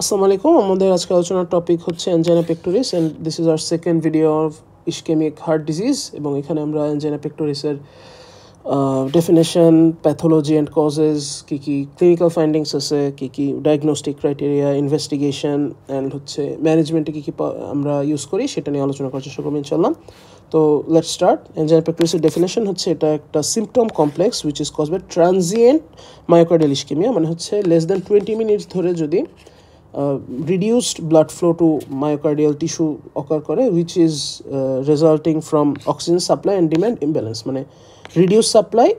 আসসালামু আলাইকুম। আমাদের আজকে আলোচনার টপিক হচ্ছে angina pectoris and this is our second video of ischaemic heart disease. এবং এখানে আমরা অ্যানজাইনা পেক্টোরিসের ডেফিনেশন, প্যাথোলজি অ্যান্ড কজেস, কী কী ক্লিনিক্যাল ফাইন্ডিংস আছে, কী কী ডায়াগনস্টিক ক্রাইটেরিয়া, ইনভেস্টিগেশন অ্যান্ড হচ্ছে ম্যানেজমেন্টে কী কী আমরা ইউজ করি সেটা নিয়ে আলোচনা করার চেষ্টা করবো ইনশাল্লাহ। তো লেটস স্টার্ট। অ্যানজাইনা পেক্টোরিসের ডেফিনেশন হচ্ছে এটা একটা symptom complex which is cause by transient myocardial ischaemia, মানে হচ্ছে লেস দ্যান 20 মিনিটস ধরে যদি reduced blood flow to myocardial tissue occur করে, which is resulting from oxygen supply and demand imbalance, মানে reduced supply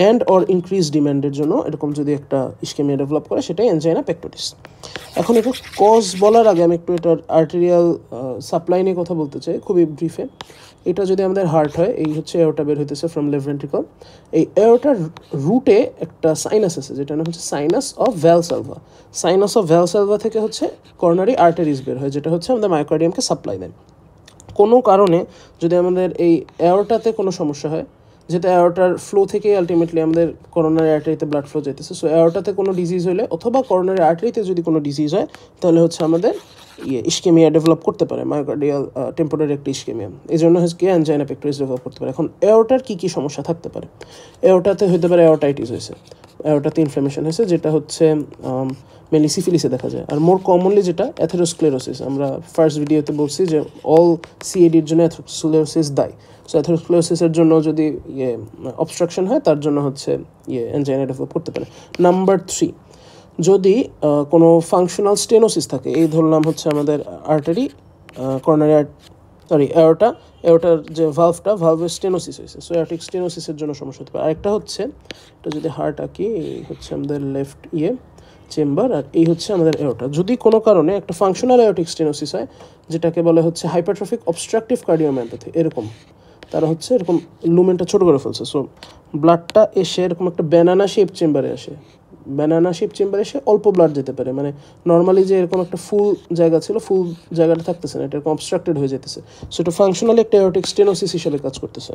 and or increased ডিম্যান্ডের জন্য এরকম যদি একটা ইসকেমিয়া ডেভেলপ করে সেটাই অ্যানজাইনা পেক্টোরিস। এখন এটা কজ বলার আগে আমি একটু এটার আর্টেরিয়াল সাপ্লাই নিয়ে কথা বলতে চাই খুবই ব্রিফে। এটা যদি আমাদের হার্ট হয়, এই হচ্ছে এওটা বের হইতেছে ফ্রম লেফট ভেন্ট্রিকল। এই এওটার রুটে একটা সাইনাস আছে যেটা নাম হচ্ছে সাইনাস অফ ভ্যালসালভা। সাইনাস অফ ভ্যালসালভা থেকে হচ্ছে করোনারি আর্টারিজ বের হয়, যেটা হচ্ছে আমাদের মায়োকার্ডিয়ামকে সাপ্লাই দেয়। কোনো কারণে যদি আমাদের এই এওটাতে কোনো সমস্যা হয়, যেটা এওটার ফ্লো থেকে আলটিমেটলি আমাদের করোনারি আর্টারিতে ব্লাড ফ্লো যেতেছে, সো এওটাতে কোনো ডিজিজ হলে অথবা করোনারি আর্টারিতে যদি কোনো ডিজিজ হয় তাহলে হচ্ছে আমাদের ইসকেমিয়া ডেভেলপ করতে পারে, মায়োকার্ডিয়াল টেম্পোরারি একটা ইসকেমিয়া। এই জন্য হচ্ছে অ্যানজাইনা পেক্টোরিস ডেভেলপ করতে পারে। এখন এওটার কী কী সমস্যা থাকতে পারে? এওটাতে হতে পারে এওটাইটিস হয়েছে, এওটাতে ইনফ্লামেশন হয়েছে, যেটা হচ্ছে মেনলি সিফিলিসে দেখা যায়। আর মোর কমনলি যেটা অ্যাথেরোস্ক্লেরোসিস, আমরা ফার্স্ট ভিডিওতে বলছি যে অল সিএডির জন্য অ্যাথেরোস্ক্লেরোসিস দায়ী। সো অ্যাথেরোস্ক্লেরোসিসের জন্য যদি অবস্ট্রাকশন হয় তার জন্য হচ্ছে অ্যানজাইনা ডেভেলপ করতে পারে। নাম্বার 3, যদি কোনো ফাংশনাল স্টেনোসিস থাকে, এই ধরলাম হচ্ছে আমাদের আর্টারি, করোনারি এওটার যে ভালভের স্টেনোসিস হয়েছে, সো এওটিক স্টেনোসিসের জন্য সমস্যা হতে পারে। আরেকটা হচ্ছে এটা যদি হার্ট আঁকি, এই হচ্ছে আমাদের লেফট চেম্বার, আর এই হচ্ছে আমাদের এওটা। যদি কোনো কারণে একটা ফাংশনাল এওটিক স্টেনোসিস হয়, যেটাকে বলে হচ্ছে হাইপারট্রফিক অবস্ট্রাকটিভ কার্ডিওমায়োপ্যাথি, এরকম তারা হচ্ছে এরকম লুমেনটা ছোটো করে ফেলছে, সো ব্লাডটা এসে এরকম একটা ব্যানানা শেপ চেম্বারে আসে, এসে অল্প ব্লাড যেতে পারে, মানে নর্মালি যে এরকম একটা ফুল জায়গা ছিল, ফুল জায়গাটা থাকতেছে না, এটা এরকম অবস্ট্রাক্টেড হয়ে যেতেছে, সো এটা ফাংশনালি একটা এওটিক স্টেনোসিস হিসেবে কাজ করতেছে।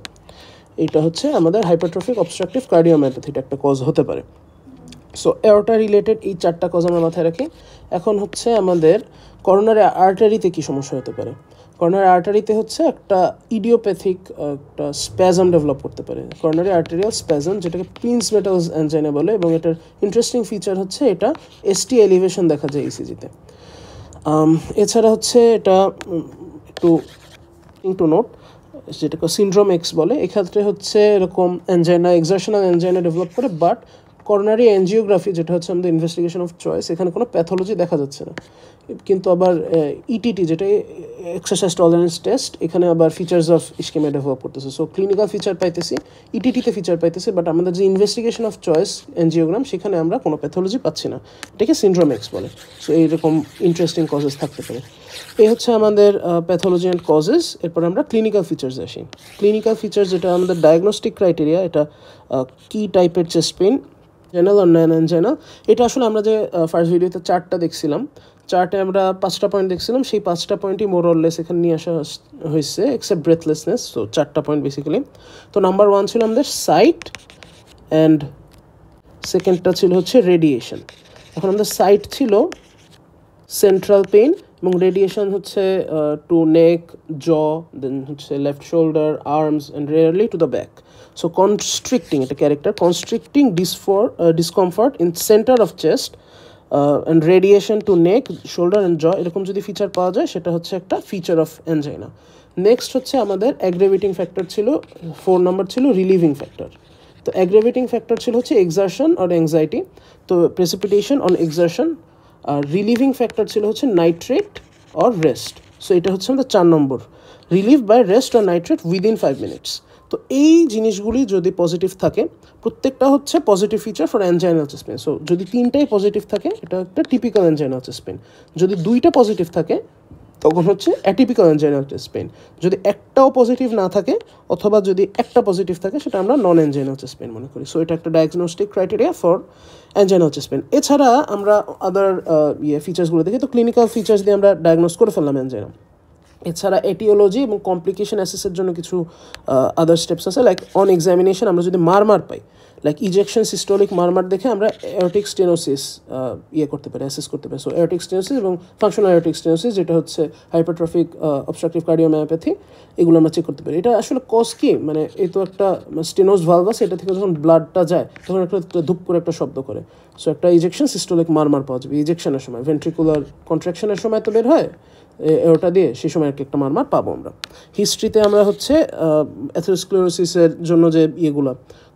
এইটা হচ্ছে আমাদের হাইপারট্রফিক অবস্ট্রাকটিভ কার্ডিওমায়োপ্যাথিটা একটা কজ হতে পারে। সো এওটা রিলেটেড এই 4টা কজ আমরা মাথায় রাখি। এখন হচ্ছে আমাদের করোনারি আর্টারিতে কী সমস্যা হতে পারে? করোনারি আর্টারিতে হচ্ছে একটা ইডিওপ্যাথিক একটা স্প্যাজম ডেভেলপ করতে পারে, করোনারি আর্টেরিয়াল স্প্যাজম, যেটাকে প্রিন্স মেটালস অ্যানজাইনা বলে। এবং এটার ইন্টারেস্টিং ফিচার হচ্ছে এটা এসটি এলিভেশন দেখা যায় ইসিজিতে। এছাড়া হচ্ছে এটা একটু টু নোট, যেটাকে সিনড্রোম এক্স বলে। এক্ষেত্রে হচ্ছে এরকম অ্যানজাইনা, এক্সারশনাল অ্যানজাইনা ডেভেলপ করে, বাট করোনারি এনজিওগ্রাফি, যেটা হচ্ছে আমাদের ইনভেস্টিগেশন অফ চয়েস, এখানে কোনো প্যাথোলজি দেখা যাচ্ছে না। কিন্তু আবার ইটিটি, যেটা এক্সারসাইজ টলারেন্স টেস্ট, এখানে আবার ফিচার্স অফ ইসকেমিয়া ডেভেলপ করতেছে। সো ক্লিনিক্যাল ফিচার পাইতেছি, ইটিটিতে ফিচার পাইতেছি, বাট আমাদের যে ইনভেস্টিগেশন অফ চয়েস এনজিওগ্রাম, সেখানে আমরা কোনো প্যাথোলজি পাচ্ছি না। এটাকে সিনড্রোম এক্স বলে। সো এইরকম ইন্টারেস্টিং কজেস থাকতে পারে। এই হচ্ছে আমাদের প্যাথোলজি অ্যান্ড কজেস। এরপর আমরা ক্লিনিক্যাল ফিচার্সে আসি। ক্লিনিক্যাল ফিচার্স যেটা আমাদের ডায়াগনস্টিক ক্রাইটেরিয়া, এটা কী টাইপের চেস্ট পেইন, জেনারেল আর নন অ্যানজাইনাল। এটা আসলে আমরা যে ফার্স্ট ভিডিওতে 4টা দেখছিলাম, 4টে আমরা 5টা পয়েন্ট দেখছিলাম, সেই 5টা পয়েন্টই মোরলেস এখানে নিয়ে আসা হয়েছে, এক্সেপ্ট ব্রেথলেসনেস। সো 4টা পয়েন্ট বেসিক্যালি। তো নাম্বার 1 ছিল আমাদের সাইট, অ্যান্ড সেকেন্ডটা ছিল হচ্ছে রেডিয়েশন। এখন আমাদের সাইট ছিল সেন্ট্রাল পেইন, এবং রেডিয়েশন হচ্ছে টু নেক, জ, দেন হচ্ছে left shoulder, arms, and rarely to the back. So constricting, এটা character, constricting discomfort in centre of chest and radiation to neck, shoulder and jaw, এরকম যদি feature পাওয়া যায় সেটা হচ্ছে একটা ফিচার অফ অ্যানজাইনা। নেক্সট হচ্ছে আমাদের অ্যাগ্রেভেটিং ফ্যাক্টর ছিল 4 নম্বর ছিল রিলিভিং ফ্যাক্টর। তো অ্যাগ্রেভেটিং ফ্যাক্টর ছিল হচ্ছে এক্সারশন অর অ্যাংজাইটি, তো প্রেসিপিটেশন অন এক্সারশন। আর রিলিভিং ফ্যাক্টর ছিল হচ্ছে নাইট্রেট অর রেস্ট। সো এটা হচ্ছে আমাদের 4 নম্বর, relieve by rest or nitrate within 5 minutes. তো এই জিনিসগুলি যদি পজিটিভ থাকে, প্রত্যেকটা হচ্ছে positive feature for anginal chest pain. So যদি 3টাই পজিটিভ থাকে, এটা একটা টিপিক্যাল অ্যানজাইনাল চেস্ট পেইন। যদি 2টা পজিটিভ থাকে, তখন হচ্ছে অ্যাটিপিক্যাল অ্যানজাইনাল চেস্ট পেইন। যদি একটাও পজিটিভ না থাকে, অথবা যদি একটা পজিটিভ থাকে, সেটা আমরা নন অ্যানজাইনাল চেস্ট পেইন মনে করি। সো এটা একটা diagnostic criteria for anginal chest pain. এছাড়া আমরা আদার ফিচার্সগুলো দেখি। তো ক্লিনিক্যাল ফিচার্স দিয়ে আমরা ডায়াগনোস করে ফেললাম অ্যানজাইনা। এছাড়া এটিওলজি এবং কমপ্লিকেশন অ্যাসেসের জন্য কিছু আদার স্টেপস আছে, লাইক অন এক্সামিনেশন আমরা যদি মারমার পাই, লাইক ইজেকশন সিস্টোলিক মারমার দেখে আমরা এওরটিক স্টেনোসিস করতে পারি, অ্যাসেস করতে পারি। সো এওরটিক স্টেনোসিস এবং ফাংশনাল এওরটিক স্টেনোসিস, যেটা হচ্ছে হাইপারট্রফিক অবস্ট্রাকটিভ কার্ডিওমায়োপ্যাথি, এগুলো আমরা চেক করতে পারি। এটা আসলে কজ কি, মানে এই তো একটা স্টেনোস ভালভ আছে, এটা থেকে যখন ব্লাডটা যায় তখন একটা ধূপ করে একটা শব্দ করে। সো একটা ইজেকশন সিস্টোলিক মারমার পাওয়া যাবে ইজেকশনের সময়, ভেন্ট্রিকুলার কন্ট্রাকশনের সময় তো বের হয় ওটা দিয়ে, সেই সময় আর কি একটা মারমার পাবো আমরা। হিস্ট্রিতে আমরা হচ্ছে অ্যাথেরোস্ক্লেরোসিসের জন্য যে ইয়েগুলো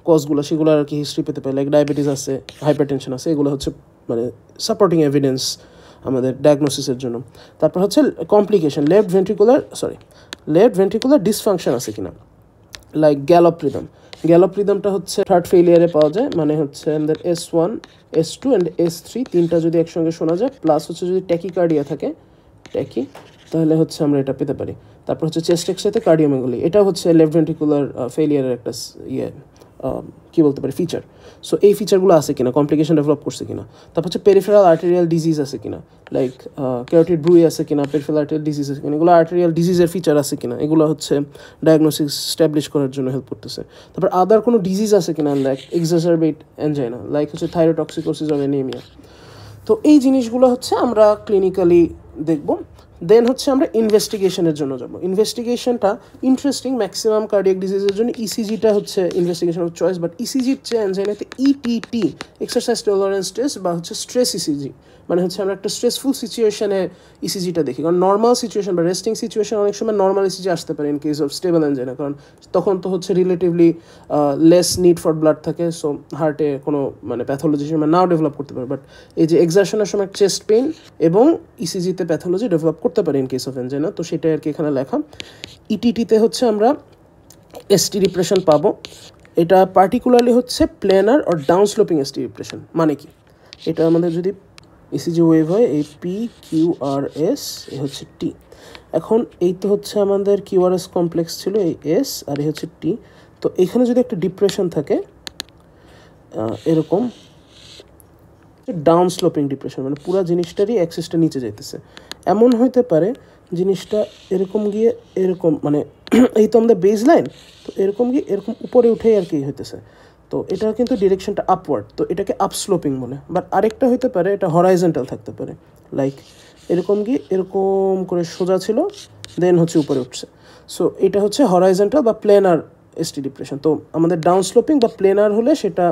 কজগুলো, সেগুলো আর কি হিস্ট্রি পেতে পারি, লাইক ডায়াবেটিস আছে, হাইপারটেনশন আছে, এগুলো হচ্ছে মানে সাপোর্টিং এভিডেন্স আমাদের ডায়াগনোসিসের জন্য। তারপর হচ্ছে কমপ্লিকেশন, লেফট ভেন্ট্রিকুলার ডিসফাংশন আছে কিনা, লাইক গ্যালপ রিদম। গ্যালপ রিদমটা হচ্ছে হার্ট ফেলিয়ারে পাওয়া যায়, মানে হচ্ছে আমাদের S1, S2 অ্যান্ড S3 তিনটা যদি একসঙ্গে শোনা যায়, প্লাস হচ্ছে যদি ট্যাকিকার্ডিয়া থাকে, তাহলে হচ্ছে আমরা এটা পেতে পারি। তারপর হচ্ছে চেস্ট এক্সরেতে কার্ডিওমেগালি, এটা হচ্ছে লেফট ভেন্ট্রিকুলার ফেলিয়ারের একটা কী বলতে পারি ফিচার। সো এই ফিচারগুলো আছে কিনা, কমপ্লিকেশন ডেভেলপ করছে কিনা। তারপর হচ্ছে পেরিফেরাল আর্টেরিয়াল ডিজিজ আছে কিনা, লাইক ক্যারোটিড ব্রুই আছে কিনা, পেরিফেরাল আর্টেরিয়াল ডিজিজ আছে কিনা, এগুলো আর্টেরিয়াল ডিজিজের ফিচার আছে কিনা, এগুলো হচ্ছে ডায়াগনোসিস স্ট্যাবলিশ করার জন্য হেল্প করতেছে। তারপর আদার কোনো ডিজিজ আছে কিনা, লাইক এক্সাজারবেট অ্যানজাইনা, লাইক হচ্ছে থাইরোটক্সিকোসিস অর অ্যানিমিয়া। তো এই জিনিসগুলো হচ্ছে আমরা ক্লিনিক্যালি দেখব। দেন হচ্ছে আমরা ইনভেস্টিগেশনের জন্য যাব। ইনভেস্টিগেশনটা ইন্টারেস্টিং, ম্যাক্সিমাম কার্ডিয়াক ডিজিজের জন্য ইসিজিটা হচ্ছে ইনভেস্টিগেশন অফ চয়েস, বাট ইসিজির চেয়ে অ্যানজাইনাতে ইটিটি, এক্সারসাইজ টলারেন্স টেস্ট, বা হচ্ছে স্ট্রেস ইসিজি, মানে হচ্ছে আমরা একটা স্ট্রেসফুল সিচুয়েশনে ইসিজিটা দেখি। কারণ নর্মাল সিচুয়েশন বা রেস্টিং সিচুয়েশন অনেক সময় নর্মাল ইসিজি আসতে পারে in case of stable angina, কারণ তখন তো হচ্ছে relatively less need for blood থাকে, সো হার্টে কোনো মানে প্যাথোলজি সময় নাও ডেভেলপ করতে পারে। বাট এই যে এক্সারশনের সময় চেস্ট পেইন এবং ইসিজিতে প্যাথোলজি ডেভেলপ করতে পারে ইন কেস অফ অ্যানজাইনা, তো সেটাই আর কি এখানে লেখা। ইটিটিতে হচ্ছে আমরা এসটি ডিপ্রেশন পাবো। এটা পার্টিকুলারলি হচ্ছে planer or down sloping ST depression. মানে কি, এটা আমাদের যদি ইসিজি ওয়েভ হয়, এই PQRS, এ হচ্ছে টি। এখন এই তো হচ্ছে আমাদের QRS কমপ্লেক্স ছিল, এই এস, আর এই হচ্ছে টি। তো এখানে যদি একটা ডিপ্রেশন থাকে এরকম ডাউন স্লোপিং ডিপ্রেশন, মানে পুরো জিনিসটারই অ্যাক্সিসটা নিচে যাইতেছে, এমন হইতে পারে জিনিসটা এরকম গিয়ে এরকম, মানে এই তো আমাদের বেস লাইন, তো এরকম গিয়ে এরকম উপরে উঠেই আর কি হইতেছে। তো এটা কিন্তু ডিরেকশনটা আপওয়ার্ড, তো এটাকে আপস্লোপিং বলে। বাট আরেকটা হইতে পারে এটা হরাইজন্টাল থাকতে পারে, লাইক এরকম গিয়ে এরকম করে সোজা ছিল, দেন হচ্ছে উপরে উঠছে। সো এটা হচ্ছে হরাইজন্টাল বা প্লেনার এসটি ডিপ্রেশন। তো আমাদের ডাউন স্লোপিং বা প্লেনার হলে সেটা,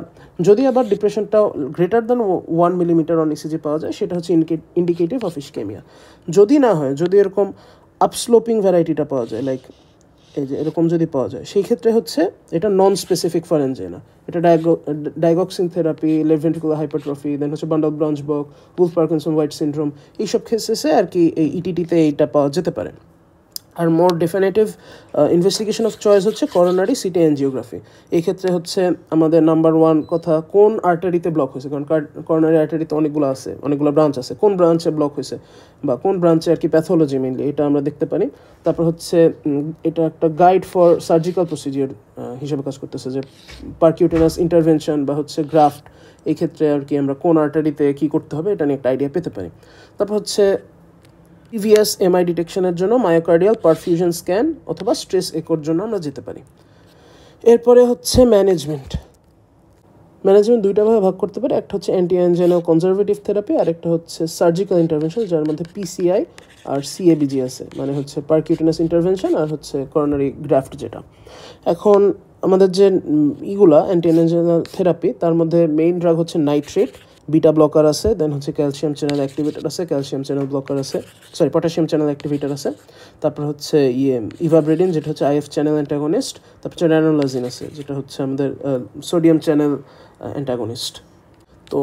যদি আবার ডিপ্রেশনটা greater than 1 millimetre on ECG পাওয়া যায়, সেটা হচ্ছে ইন্ডিকেটিভ অফ ইসকেমিয়া। যদি না হয়, যদি এরকম আপস্লোপিং ভ্যারাইটিটা পাওয়া যায়, লাইক এই যে এরকম যদি পাওয়া যায়, সেই ক্ষেত্রে হচ্ছে এটা নন স্পেসিফিক ফর অ্যানজাইনা। এটা ডাইগক্সিন থেরাপি, লেফট ভেন্ট্রিকুলার হাইপারট্রফি, দেন হচ্ছে বান্ডল ব্রাঞ্চ বক, উলফ পার্কিনসন হোয়াইট সিনড্রোম, এইসব কেসেসে আর কি এই ইটিটিতে এইটা পাওয়া যেতে পারে। আর মোর ডেফিনেটিভ ইনভেস্টিগেশন অফ চয়েস হচ্ছে করোনারি সিটি অ্যানজিওগ্রাফি। এই ক্ষেত্রে হচ্ছে আমাদের নাম্বার 1 কথা, কোন আর্টারিতে ব্লক হয়েছে, কারণ করোনারি আর্টারিতে অনেকগুলো ব্রাঞ্চ আছে, কোন ব্রাঞ্চে ব্লক হয়েছে বা কোন ব্রাঞ্চে আর কি প্যাথোলজি মেনলি, এটা আমরা দেখতে পারি। তারপর হচ্ছে এটা একটা গাইড ফর সার্জিক্যাল প্রসিডিওর হিসেবে কাজ করতেছে, যে পারকিউটেনাস ইন্টারভেনশন বা হচ্ছে গ্রাফট, এই ক্ষেত্রে আর কি আমরা কোন আর্টারিতে কী করতে হবে এটা নিয়ে একটা আইডিয়া পেতে পারি। তারপর হচ্ছে প্রিভিয়াস এমআই ডিটেকশনের জন্য মায়োকার্ডিয়াল পারফিউশন স্ক্যান অথবা স্ট্রেস একোর জন্য আমরা যেতে পারি। এরপরে হচ্ছে ম্যানেজমেন্ট দুইটা ভাবে ভাগ করতে পারি, একটা হচ্ছে অ্যান্টি অ্যানজাইনাল কনজারভেটিভ থেরাপি, আর একটা হচ্ছে সার্জিক্যাল ইন্টারভেনশন, যার মধ্যে PCI আর CABG আছে, মানে হচ্ছে পারকিউটেনাস ইন্টারভেনশন আর হচ্ছে করোনারি গ্রাফট যেটা। এখন আমাদের যে ইগুলা অ্যান্টি অ্যানজাইনাল থেরাপি, তার মধ্যে মেইন ড্রাগ হচ্ছে নাইট্রেট, বিটা ব্লকার আছে, দেন হচ্ছে ক্যালসিয়াম চ্যানেল অ্যাক্টিভেটর আছে, ক্যালসিয়াম চ্যানেল ব্লকার আছে, পটাশিয়াম চ্যানেল অ্যাক্টিভেটর আছে। তারপর হচ্ছে ইভাব্রেডিন, যেটা হচ্ছে IF চ্যানেল অ্যান্টাগনিস্ট। তারপর হচ্ছে র্যানোলাজিন আছে, যেটা হচ্ছে আমাদের সোডিয়াম চ্যানেল অ্যান্টাগনিস্ট। তো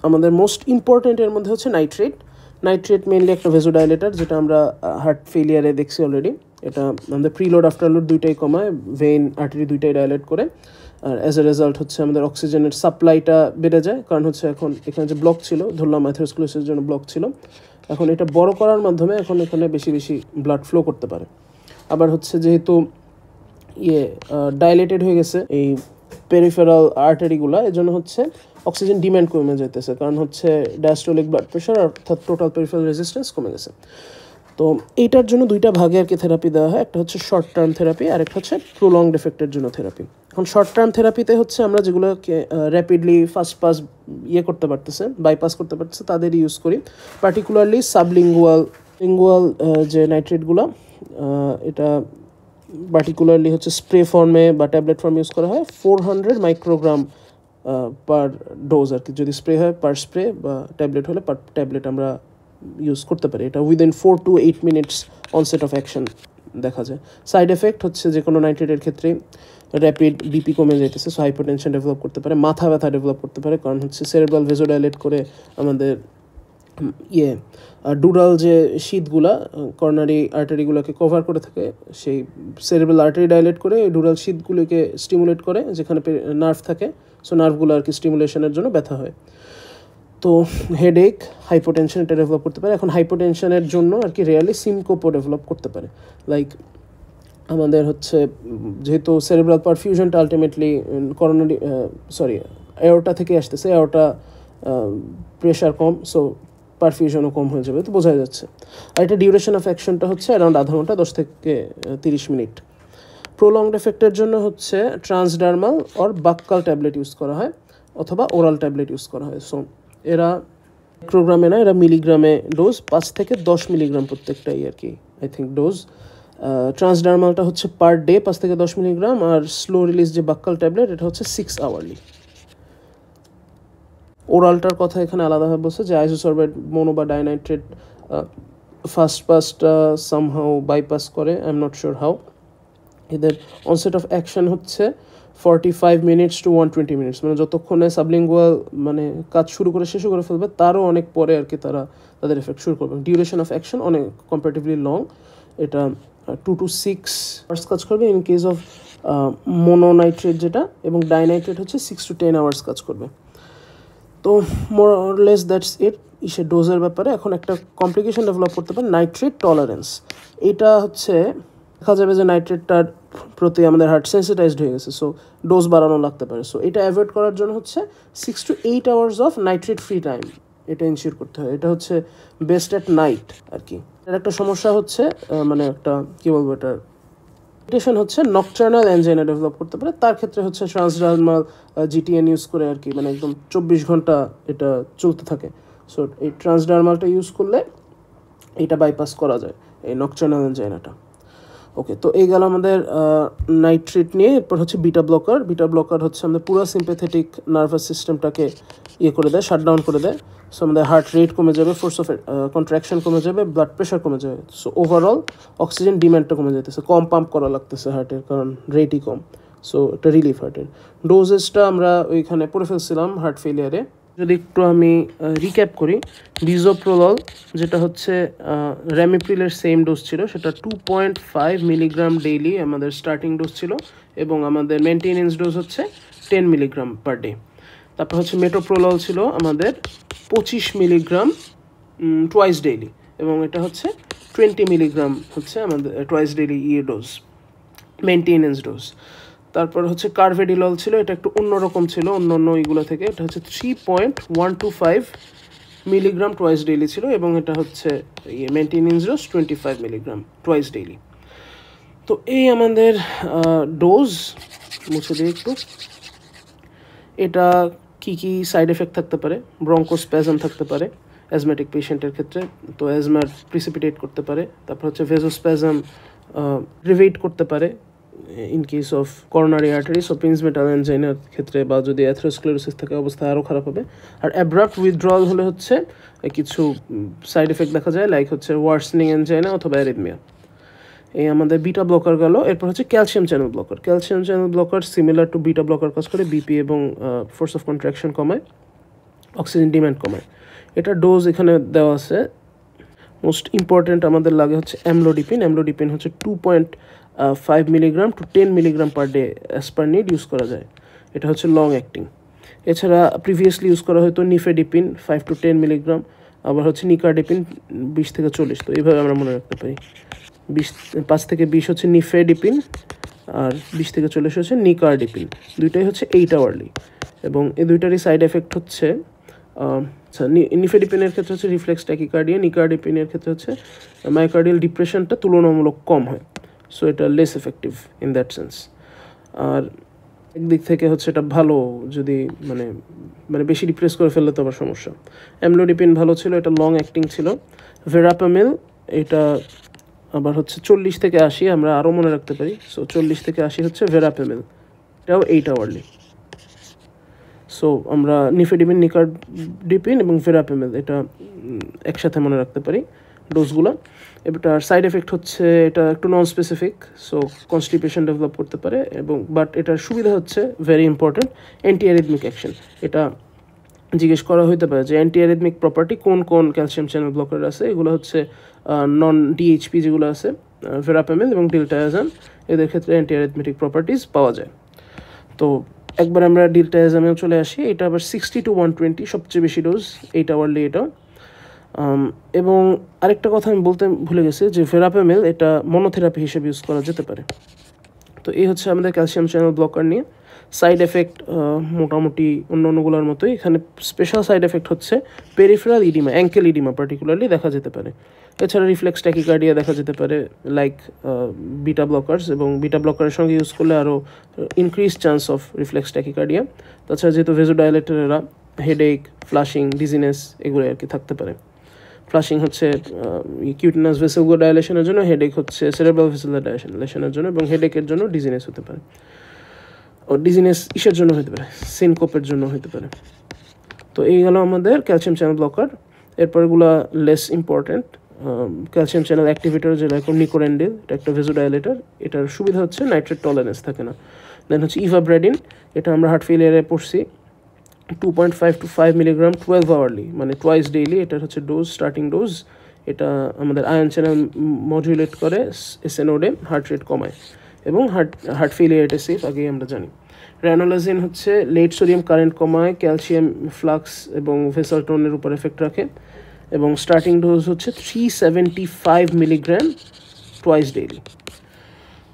আমাদের মোস্ট ইম্পর্টেন্টের মধ্যে হচ্ছে নাইট্রেট মেইনলি একটা ভেজোডাইলেটার, যেটা আমরা হার্ট ফেলিয়ারে দেখছি অলরেডি। এটা আমাদের প্রিলোড আফটারলোড দুইটাই কমায়, ভেইন আর্টারি দুইটাই ডাইলেট করে, আর অ্যাজ এ রেজাল্ট হচ্ছে আমাদের অক্সিজেনের সাপ্লাইটা বেড়ে যায়। কারণ হচ্ছে এখন এখানে যে ব্লক ছিল, ধরলাম অ্যাথেরোস্ক্লেরোসিসের জন্য ব্লক ছিল, এখন এটা বড় করার মাধ্যমে এখন এখানে বেশি ব্লাড ফ্লো করতে পারে। আবার হচ্ছে যেহেতু ডাইলেটেড হয়ে গেছে এই পেরিফেরাল আর্টারিগুলো, এর জন্য হচ্ছে অক্সিজেন ডিম্যান্ড কমে যেতেছে, কারণ হচ্ছে ডায়াস্টোলিক ব্লাড প্রেশার অর্থাৎ টোটাল পেরিফেরাল রেজিস্ট্যান্স কমে গেছে। তো এইটার জন্য দুইটা ভাগে আর কি থেরাপি দেওয়া হয়, একটা হচ্ছে শর্ট টার্ম থেরাপি আর একটা হচ্ছে প্রোলংড এফেক্টের জন্য থেরাপি। এখন শর্ট টার্ম থেরাপিতে হচ্ছে আমরা যেগুলোকে র্যাপিডলি ফার্স্ট পাস করতে পারতেছে, বাইপাস করতে পারতেছে তাদের ইউজ করি। পার্টিকুলারলি সাবলিঙ্গুয়াল যে নাইট্রেটগুলো, এটা পার্টিকুলারলি হচ্ছে স্প্রে ফর্মে বা ট্যাবলেট ফর্মে ইউজ করা হয় 400 মাইক্রোগ্রাম পার ডোজ আর কি। যদি স্প্রে হয় পার স্প্রে, বা ট্যাবলেট হলে পার ট্যাবলেট আমরা ইউজ করতে পারি। এটা within 4 to 8 minutes onset of action দেখা যায়। সাইড এফেক্ট হচ্ছে যে কোনো নাইট্রেটের ক্ষেত্রে র্যাপিড বিপি কমে যেতেছে, সো হাইপারটেনশন ডেভেলপ করতে পারে, মাথা ব্যথা ডেভেলপ করতে পারে, কারণ হচ্ছে সেরেব্রাল ভেজোডাইলেট করে আমাদের ডুরাল যে শীতগুলা কর্নারি আর্টারিগুলোকে কভার করে থাকে, সেই সেরেব্রাল আর্টারি ডাইলেট করে ডুরাল শীতগুলোকে স্টিমুলেট করে যেখানে নার্ভ থাকে, সো নার্ভগুলো আর কি স্টিমুলেশনের জন্য ব্যথা হয়। তো হেডেক, হাইপোটেনশন এটা ডেভেলপ করতে পারে। এখন হাইপোটেনশনের জন্য আর কি রিয়ালি সিনকোপও ডেভেলপ করতে পারে। লাইক আমাদের হচ্ছে যেহেতু সেরেব্রাল পারফিউশনটা আলটিমেটলি এওরটা থেকে আসতেছে, এওরটা প্রেশার কম, সো পারফিউশনও কম হয়ে যাবে, তো বোঝা যাচ্ছে। আর এটা ডিউরেশন অফ অ্যাকশনটা হচ্ছে অ্যারাউন্ড আধা ঘন্টা, 10 থেকে 30 মিনিট। প্রোলংড এফেক্টের জন্য হচ্ছে ট্রান্সডার্মাল অর বাক্কাল ট্যাবলেট ইউজ করা হয় অথবা ওরাল ট্যাবলেট ইউজ করা হয়। সো এরা মাইক্রোগ্রামে না, এরা মিলিগ্রামে ডোজ, 5 থেকে 10 মিলিগ্রাম প্রত্যেকটাই আর কি আই থিঙ্ক ডোজ। ট্রান্সডার্মালটা হচ্ছে পার ডে 5 থেকে 10 মিলিগ্রাম, আর স্লো রিলিজ যে বাক্কাল ট্যাবলেট এটা হচ্ছে 6 আওয়ারলি। ওরালটার কথা এখানে আলাদাভাবে বলছে যে আইসোসরবেট মোনো বা ডাইনাইট্রেট ফার্স্ট পাসটা সামহাও বাইপাস করে, I am not sure how. এদের অনসেট অফ অ্যাকশন হচ্ছে 45 মিনিটস টু 120 মিনিটস, মানে যতক্ষণে সাবলিঙ্গুয়াল মানে কাজ শুরু করে শেষ করে ফেলবে তারও অনেক পরে আর কি তাদের এফেক্ট শুরু করবে। ডিউরেশন অফ অ্যাকশন অনেক কম্পারেটিভলি লং, এটা 2 to 6 আওয়ার্স কাজ করবে ইন কেস অফ মোনোনাইট্রেট যেটা, এবং ডাইনাইট্রেট হচ্ছে 6 to 10 আওয়ার্স কাজ করবে। তো more or less that's it ইসে ডোজের ব্যাপারে। এখন একটা কমপ্লিকেশন ডেভেলপ করতে পারে নাইট্রেট টলারেন্স। এটা হচ্ছে দেখা যাবে যে নাইট্রেটটার প্রতি আমাদের হার্ট সেন্সিটাইজড হয়ে গেছে, সো ডোজ বাড়ানো লাগতে পারে। সো এটা অ্যাভয়েড করার জন্য হচ্ছে 6 to 8 hours of nitrate free time এটা ইনশিওর করতে হয়। এটা হচ্ছে বেস্ট অ্যাট নাইট আর কি। এর একটা সমস্যা হচ্ছে মানে একটা কী বলবো, এটা ইরিটেশন হচ্ছে নকটার্নাল অ্যানজাইনা ডেভেলপ করতে পারে। তার ক্ষেত্রে হচ্ছে ট্রান্সডার্মাল জিটিএন ইউজ করে আর কি, মানে একদম 24 ঘন্টা এটা চলতে থাকে। সো এই ট্রান্সডার্মালটা ইউজ করলে এটা বাইপাস করা যায়, এই নকটার্নাল অ্যানজাইনাটা। ওকে, তো এই গেল আমাদের নাইট্রেট নিয়ে। এরপর হচ্ছে বিটা ব্লকার হচ্ছে আমাদের পুরো সিম্প্যাথেটিক নার্ভাস সিস্টেমটাকে করে দেয়, শাটডাউন করে দেয়। সো আমাদের হার্ট রেট কমে যাবে, ফোর্স অফ কন্ট্রাকশন কমে যাবে, ব্লাড প্রেশার কমে যাবে। সো ওভারঅল অক্সিজেন ডিম্যান্ডটা কমে যেতেছে, কম পাম্প করা লাগতেছে হার্টের, কারণ রেটই কম। সো একটা রিলিফ হার্টের। ডোজেসটা আমরা ওইখানে পড়ে ফেলছিলাম হার্ট ফেলিয়ারে। যদি একটু আমি রিক্যাপ করি, বিজোপ্রোলল যেটা হচ্ছে র্যামিপ্রিলের সেম ডোজ ছিল, সেটা 2.5 মিলিগ্রাম ডেইলি আমাদের স্টার্টিং ডোজ ছিল, এবং আমাদের মেনটেনেন্স ডোজ হচ্ছে 10 মিলিগ্রাম পার ডে। তারপর হচ্ছে মেটোপ্রোলল ছিল আমাদের 25 মিলিগ্রাম টুয়াইস ডেইলি, এবং এটা হচ্ছে 20 মিলিগ্রাম হচ্ছে আমাদের twice daily dose, maintenance dose. তারপর হচ্ছে কার্ভেডিলল ছিল, এটা একটু অন্যরকম ছিল অন্য এইগুলো থেকে। এটা হচ্ছে 3.125 মিলিগ্রাম টুয়াইস ডেইলি ছিল, এবং এটা হচ্ছে maintenance dose 25 milligram twice daily. তো এই আমাদের ডোজ মুছে দিই একটু। এটা কি সাইড এফেক্ট থাকতে পারে? ব্রঙ্কোস্প্যাজম থাকতে পারে অ্যাজমেটিক পেশেন্টের ক্ষেত্রে, তো অ্যাজমার প্রিসিপিটেট করতে পারে। তারপর হচ্ছে ভেজোস্প্যাজম রিভেট করতে পারে in case of coronary artery, so Prinzmetal অ্যানজাইনার ক্ষেত্রে, বা যদি অ্যাথেরোস্ক্লেরোসিস থাকে অবস্থা আরও খারাপ হবে। আর অ্যাব্রাপ্ট উইথড্রল হলে হচ্ছে কিছু সাইড এফেক্ট দেখা যায়, লাইক হচ্ছে ওয়ার্সনিং অ্যানজাইনা অথবা অ্যারিথমিয়া। এই আমাদের বিটা ব্লকার গেল। এরপর হচ্ছে calcium channel blocker similar to beta blocker কাজ করে, বিপি এবং ফোর্স অফ কন্ট্রাকশন কমায়, অক্সিজেন ডিম্যান্ড কমায়। এটা ডোজ এখানে দেওয়া আছে। মোস্ট ইম্পর্ট্যান্ট আমাদের লাগে হচ্ছে অ্যামলোডিপিন হচ্ছে 2.5 milligram to 10 milligram per day as per need use করা যায়। এটা হচ্ছে লং অ্যাক্টিং। এছাড়া প্রিভিয়াসলি ইউজ করা হয়তো নিফেডিপিন 5 to 10 মিলিগ্রাম, আবার হচ্ছে নিকারডিপিন 20 থেকে 40। তো এইভাবে আমরা মনে রাখতে পারি, 5 থেকে 20 হচ্ছে নিফেডিপিন, আর 20 থেকে 40 হচ্ছে নিকারডিপিন। দুইটাই হচ্ছে 8 আওয়ারলি, এবং এই দুইটারই সাইড এফেক্ট হচ্ছে আচ্ছা, নিফেডিপিনের ক্ষেত্রে হচ্ছে রিফ্লেক্স ট্যাকিকার্ডিয়া, নিকার্ডিপিনের ক্ষেত্রে হচ্ছে মায়োকার্ডিয়াল ডিপ্রেশনটা তুলনামূলক কম হয়, সো এটা less effective in that sense. আর একদিক থেকে হচ্ছে এটা ভালো যদি মানে মানে বেশি ডিপ্রেস করে ফেললে তো আবার সমস্যা। অ্যামলোডিপিন ভালো ছিল, এটা লং অ্যাক্টিং ছিল। ভেরাপামিল এটা আবার হচ্ছে 40 থেকে 80, আমরা আরও মনে রাখতে পারি। সো 40 থেকে 80 হচ্ছে ভেরাপামিল, এটাও 8 আওয়ারলি। সো আমরা নিফেডিপিন, নিকার্ডিপিন এবং ভেরাপামিল এটা একসাথে মনে রাখতে পারি ডোজগুলো। এটার সাইড এফেক্ট হচ্ছে এটা একটু non specific, so constipation develop করতে পারে, এবং বাট এটার সুবিধা হচ্ছে very important anti arrhythmic action. এটা জিজ্ঞেস করা হইতে পারে যে অ্যান্টি অ্যারিথমিক প্রপার্টি কোন কোন ক্যালসিয়াম চ্যানেল ব্লকার আছে। এগুলো হচ্ছে নন ডিএইচপি যেগুলো আছে, ভেরাপামিল এবং ডিলটায়াজাম, এদের ক্ষেত্রে অ্যান্টি অ্যারিথমেটিক প্রপার্টিজ পাওয়া যায়। তো একবার আমরা ডিলটায়াজামেও চলে আসি, এটা আবার 60 to 120 সবচেয়ে বেশি ডোজ, 8 আওয়ারলি এটা। এবং আরেকটা কথা আমি বলতে ভুলে গেছি যে ভেরাপামিল এটা মনোথেরাপি হিসেবে ইউজ করা যেতে পারে। তো এই হচ্ছে আমাদের ক্যালসিয়াম চ্যানেল ব্লকার নিয়ে সাইড এফেক্ট। মোটামুটি অন্য অন্যগুলোর মতোই এখানে স্পেশাল সাইড এফেক্ট হচ্ছে peripheral oedema, ankle oedema particularly দেখা যেতে পারে। এছাড়া রিফ্লেক্স ট্যাকিকার্ডিয়া দেখা যেতে পারে লাইক বিটা ব্লকার্স, এবং বিটা ব্লকারের সঙ্গে ইউজ করলে আরও increase chance of reflex tachycardia. তাছাড়া যেহেতু ভেজোডাইলেটরেরা হেডেক, ফ্লাশিং, ডিজিনেস এগুলো আর কি থাকতে পারে। ফ্লাশিং হচ্ছে কিউটিনাস ভেসেলগো ডাইলেশনের জন্য, হেডেক হচ্ছে সেরেব্রাল ভেসেলগো ডাইলেশনের জন্য, এবং হেডেকের জন্য ডিজিনেস হতে পারে। ও ডিজিনেস ইসের জন্য হতে পারে, সিনকোপের জন্য হতে পারে। তো এই গেল আমাদের ক্যালসিয়াম চ্যানেল ব্লকার। এরপরগুলো less important. Calcium channel activator যেরকম নিকোরেন্ডিল, এটা একটা ভেজোডাইলেটর, এটার সুবিধা হচ্ছে নাইট্রেট টলারেন্স থাকে না। দেন হচ্ছে ইভাব্রেডিন, এটা আমরা হার্ট ফেলিয়ারে পড়ছি, 2.5 to 5 মিলিগ্রাম 12 আওয়ারলি, মানে টুয়াইস ডেইলি। এটার হচ্ছে ডোজ, স্টার্টিং ডোজ। এটা আমাদের আয়ন চ্যানেল মডুলেট করে, এসএনওডে হার্ট রেট কমায়, এবং হার্ট ফেলিয়ার এটা সেফ, আগেই আমরা জানি। র্যানোলাজিন হচ্ছে লেট সোডিয়াম কারেন্ট কমায়, ক্যালসিয়াম ফ্লাক্স এবং ভেসাল টোনের উপর এফেক্ট রাখে, এবং স্টার্টিং ডোজ হচ্ছে 375 মিলিগ্রাম টুয়াইস ডেইলি।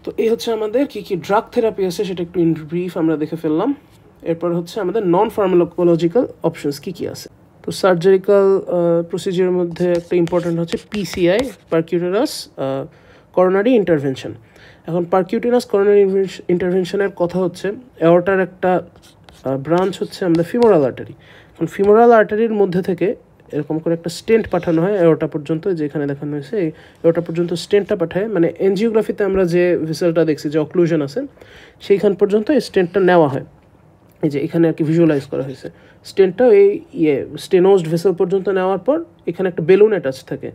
তো এই হচ্ছে আমাদের কী কী ড্রাগ থেরাপি আছে সেটা একটু ইন ব্রিফ আমরা দেখে ফেললাম। এরপর হচ্ছে আমাদের নন ফার্মাকোলজিক্যাল অপশনস কী কী আছে। তো সার্জারিক্যাল প্রসিজিওরের মধ্যে একটা ইম্পর্ট্যান্ট হচ্ছে পিসিআই, পারকিউটেনাস করোনারি ইন্টারভেনশন। এখন পারকিউটেনাস করোনারি ইন্টারভেনশনের কথা হচ্ছে অ্যাওর্টার একটা ব্রাঞ্চ হচ্ছে আমাদের ফিমোরাল আর্টারি। এখন ফিমোরাল আর্টারির মধ্যে থেকে এরকম করে একটা স্টেন্ট পাঠানো হয় অ্যাওর্টা পর্যন্ত, যেখানে দেখানো হয়েছে এই অ্যাওর্টা পর্যন্ত স্টেন্টটা পাঠায়, মানে এনজিওগ্রাফিতে আমরা যে ভেসেলটা দেখছি যে অক্লুশন আছে সেইখান পর্যন্ত এই স্টেন্টটা নেওয়া হয়। এই যে এখানে আর কি ভিজুয়ালাইজ করা হয়েছে, স্টেন্টটা এই স্টেনোজড ভেসেল পর্যন্ত নেওয়ার পর এখানে একটা বেলুন অ্যাটাচ থাকে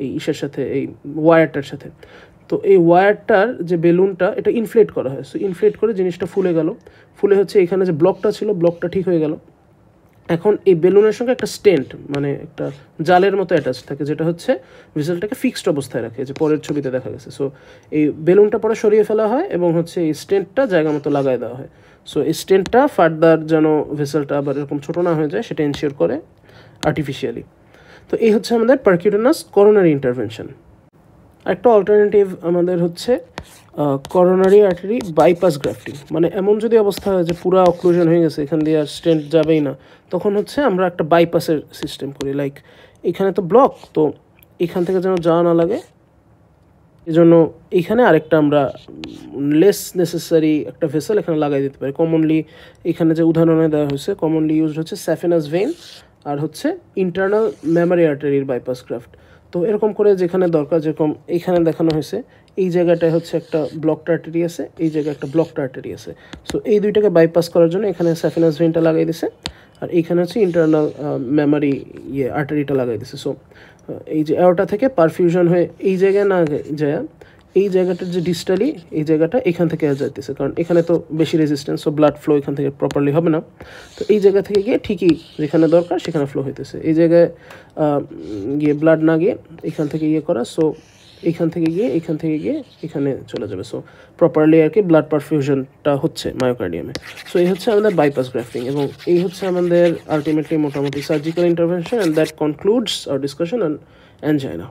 এই ইসের সাথে, এই ওয়্যারটার সাথে। তো এই ওয়্যারটার যে বেলুনটা এটা ইনফ্লেট করা হয়, সো ইনফ্লেট করে জিনিসটা ফুলে গেল, ফুলে হচ্ছে এখানে যে ব্লকটা ছিল ব্লকটা ঠিক হয়ে গেল। এখন এই বেলুনের সঙ্গে একটা স্টেন্ট মানে একটা জালের মতো অ্যাটাচ থাকে, যেটা হচ্ছে ভেসেলটাকে ফিক্সড অবস্থায় রাখে, যে পরের ছবিতে দেখা গেছে। সো এই বেলুনটা পরে সরিয়ে ফেলা হয় এবং হচ্ছে এই স্টেন্টটা জায়গা মতো লাগাই দেওয়া হয়। সো এই স্টেন্টটা ফার্দার যেন ভেসেলটা আবার এরকম ছোটো না হয়ে যায় সেটা এনশিওর করে আর্টিফিশিয়ালি। তো এই হচ্ছে আমাদের পারকিউটেনাস করোনারি ইন্টারভেনশন। একটা অল্টারনেটিভ আমাদের হচ্ছে করোনারি আর্টারি বাইপাস গ্রাফটিং। মানে এমন যদি অবস্থা হয় যে পুরো অক্লুশন হয়ে গেছে, এখান দিয়ে আর স্টেন্ট যাবেই না, তখন হচ্ছে আমরা একটা বাইপাসের সিস্টেম করি। লাইক এখানে তো ব্লক, তো এখান থেকে যেন যাওয়া না লাগে এই জন্য এইখানে আরেকটা আমরা লেস নেসেসারি একটা ভেসেল এখানে লাগাই দিতে পারি। কমনলি এখানে যে উদাহরণে দেওয়া হয়েছে কমনলি ইউজড হচ্ছে স্যাফেনাস ভেইন আর হচ্ছে ইন্টারনাল মেমোরি আর্টারির বাইপাস গ্রাফট। তো এরকম করে যেখানে দরকার, যেরকম এইখানে দেখানো হয়েছে এই জায়গাটায় হচ্ছে একটা ব্লকড আর্টারি আছে, এই জায়গায় একটা ব্লকড আর্টারি আছে। সো এই দুইটাকে বাইপাস করার জন্য এখানে স্যাফেনাস ভেইনটা লাগাই দিছে, আর এইখানে হচ্ছে ইন্টারনাল মেমোরি আর্টারিটা লাগাই দিছে। সো এই যে অ্যাওর্টা থেকে পারফিউশন হয়ে এই জায়গায় না যায়, এই জায়গাটার যে ডিস্টালি এই জায়গাটা এখান থেকে যাইতেছে, কারণ এখানে তো বেশি রেজিস্ট্যান্স, সো ব্লাড ফ্লো এখান থেকে প্রপারলি হবে না। তো এই জায়গা থেকে গিয়ে ঠিকই যেখানে দরকার সেখানে ফ্লো হইতেছে, এই জায়গায় গিয়ে ব্লাড না গিয়ে এখান থেকে করা। সো এইখান থেকে গিয়ে এখানে চলে যাবে। সো প্রপারলি আর কি ব্লাড পারফিউশনটা হচ্ছে মায়োকার্ডিয়ামে। সো এই হচ্ছে আমাদের বাইপাস গ্রাফটিং, এবং এই হচ্ছে আমাদের আলটিমেটলি মোটামুটি surgical intervention, and that concludes hour discussion on angina.